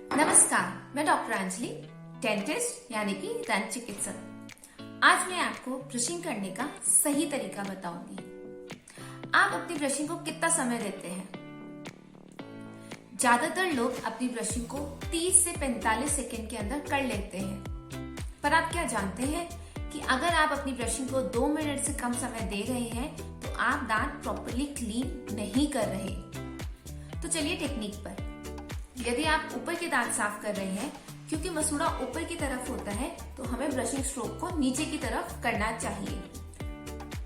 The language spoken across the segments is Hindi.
नमस्कार, मैं डॉक्टर अंजलि, डेंटिस्ट यानी कि दंत चिकित्सक। आज मैं आपको ब्रशिंग करने का सही तरीका बताऊंगी। आप अपनी ब्रशिंग को कितना समय देते हैं? ज्यादातर लोग अपनी ब्रशिंग को 30 से 45 सेकंड के अंदर कर लेते हैं। पर आप क्या जानते हैं कि अगर आप अपनी ब्रशिंग को 2 मिनट से कम समय दे रहे हैं तो आप दांत प्रॉपरली क्लीन नहीं कर रहे। तो चलिए टेक्निक पर। यदि आप ऊपर के दांत साफ कर रहे हैं, क्योंकि मसूड़ा ऊपर की तरफ होता है, तो हमें ब्रशिंग स्ट्रोक को नीचे की तरफ करना चाहिए।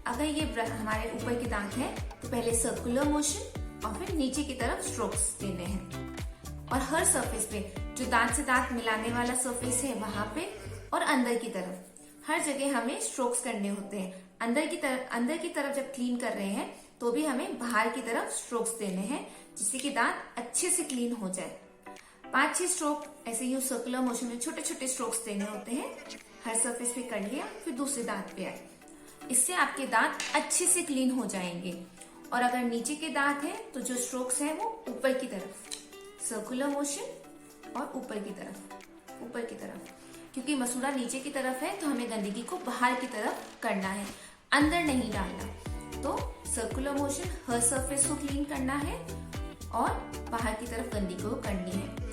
अगर ये हमारे ऊपर के दांत हैं, तो पहले सर्कुलर मोशन और फिर नीचे की तरफ स्ट्रोक्स देने हैं। और हर सरफेस पे, जो दांत से दांत मिलाने वाला सरफेस है वहां पे और अंदर की तरफ, हर जगह हमें स्ट्रोक्स करने होते हैं। अंदर की तरफ जब क्लीन कर रहे हैं तो भी हमें बाहर की तरफ स्ट्रोक्स देने हैं, जिससे कि दांत अच्छे से क्लीन हो जाए। 5-6 स्ट्रोक ऐसे ही सर्कुलर मोशन में छोटे छोटे स्ट्रोक्स देने होते हैं। हर सरफेस पे कर लिया, फिर दूसरे दांत पे आए। इससे आपके दांत अच्छे से क्लीन हो जाएंगे। और अगर नीचे के दांत हैं तो जो स्ट्रोक्स हैं वो ऊपर की तरफ, सर्कुलर मोशन और ऊपर की तरफ। क्योंकि मसूड़ा नीचे की तरफ है तो हमें गंदगी को बाहर की तरफ करना है, अंदर नहीं डालना। तो सर्कुलर मोशन हर सरफेस को क्लीन करना है और बाहर की तरफ गंदगी को करनी है।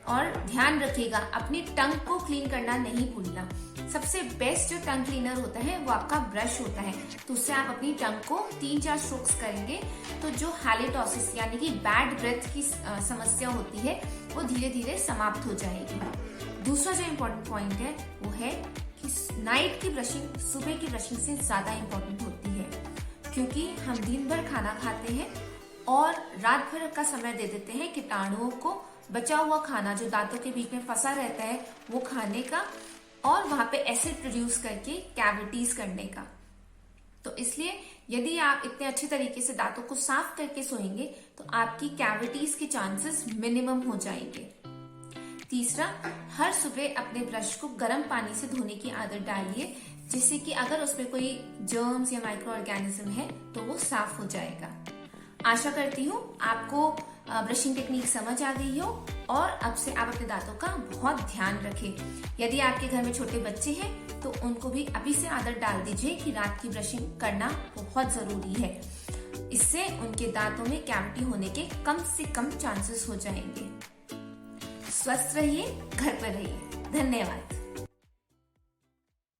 और ध्यान रखिएगा, अपनी टंग को क्लीन करना नहीं भूलना। सबसे बेस्ट जो टंग क्लीनर होता है वो आपका ब्रश होता है। तो उससे आप अपनी टंग को 3-4 स्ट्रोक्स करेंगे तो जो हैलिडोसिस यानी कि बैड ब्रेथ की समस्या होती है वो धीरे धीरे समाप्त हो जाएगी। दूसरा जो इम्पोर्टेंट पॉइंट है वो है कि नाइट की ब्रशिंग सुबह की ब्रशिंग से ज्यादा इम्पोर्टेंट होती है, क्योंकि हम दिन भर खाना खाते हैं और रात भर का समय दे देते हैं कीटाणुओं को बचा हुआ खाना जो दांतों के बीच में फंसा रहता है वो खाने का, और वहां पे एसिड प्रोड्यूस करके कैविटीज करने का। तो इसलिए यदि आप इतने अच्छे तरीके से दांतों को साफ करके सोएंगे तो आपकी कैविटीज के चांसेस मिनिमम हो जाएंगे। तीसरा, हर सुबह अपने ब्रश को गर्म पानी से धोने की आदत डालिए, जिससे कि अगर उसमें कोई जर्म्स या माइक्रो ऑर्गेनिज्म है तो वो साफ हो जाएगा। आशा करती हूँ आपको ब्रशिंग टेक्निक समझ आ गई हो और अब से आप अपने दांतों का बहुत ध्यान रखें। यदि आपके घर में छोटे बच्चे हैं तो उनको भी अभी से आदत डाल दीजिए कि रात की ब्रशिंग करना बहुत जरूरी है। इससे उनके दांतों में कैविटी होने के कम से कम चांसेस हो जाएंगे। स्वस्थ रहिए, घर पर रहिए। धन्यवाद।